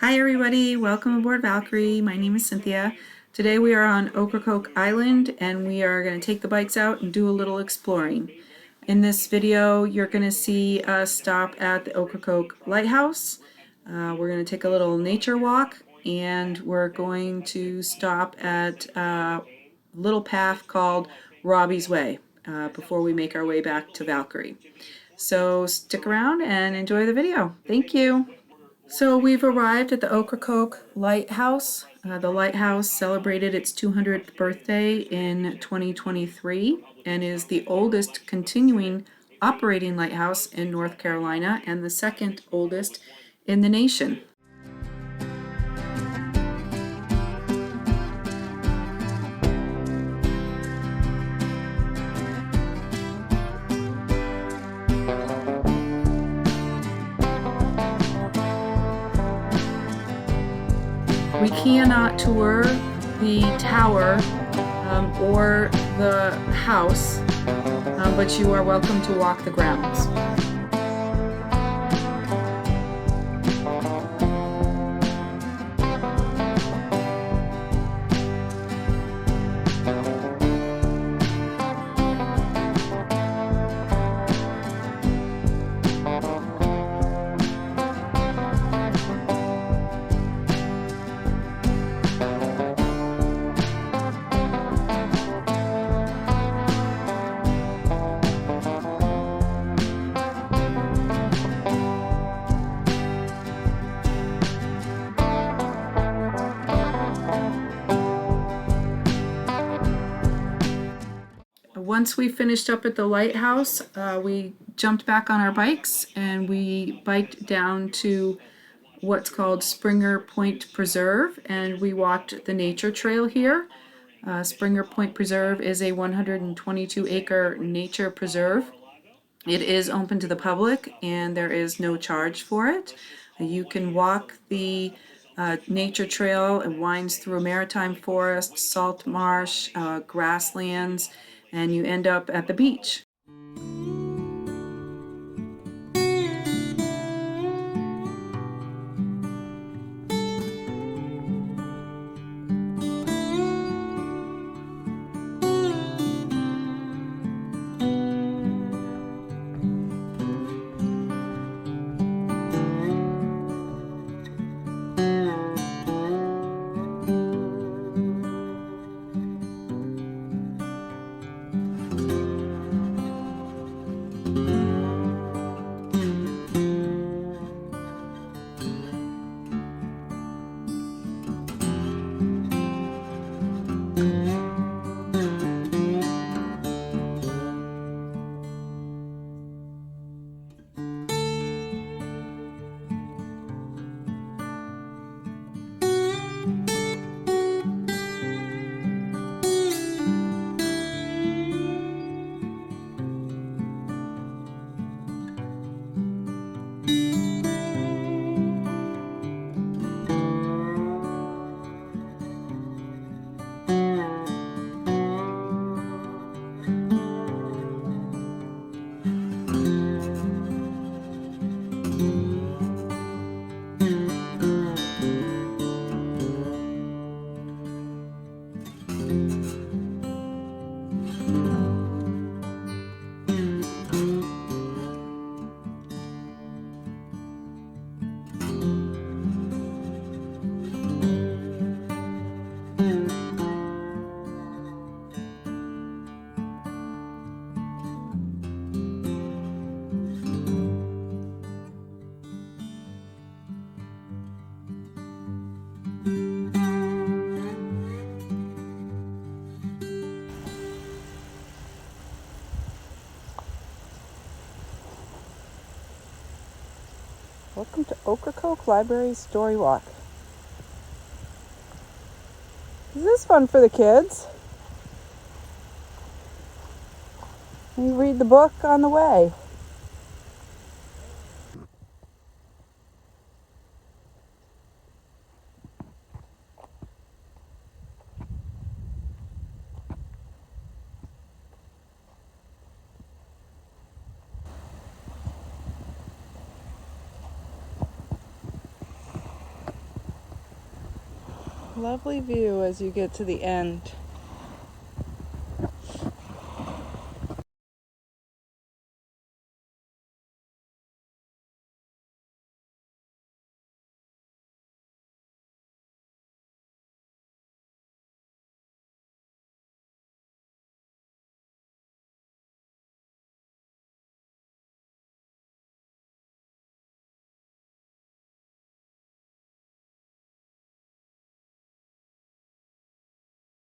Hi everybody, welcome aboard Valkyrie. My name is Cynthia. Today we are on Ocracoke Island and we are going to take the bikes out and do a little exploring. In this video you're going to see us stop at the Ocracoke Lighthouse. We're going to take a little nature walk and we're going to stop at a little path called Robbie's Way before we make our way back to Valkyrie. So stick around and enjoy the video. Thank you. So we've arrived at the Ocracoke Lighthouse. The lighthouse celebrated its 200th birthday in 2023 and is the oldest continuing operating lighthouse in North Carolina and the second oldest in the nation. We cannot tour the tower or the house, but you are welcome to walk the grounds. Once we finished up at the lighthouse, we jumped back on our bikes and we biked down to what's called Springer Point Preserve, and we walked the nature trail here. Springer Point Preserve is a 122-acre nature preserve. It is open to the public and there is no charge for it. You can walk the nature trail. It winds through a maritime forest, salt marsh, grasslands, and you end up at the beach. Welcome to Ocracoke Library Story Walk. Is this fun for the kids? You read the book on the way. Lovely view as you get to the end.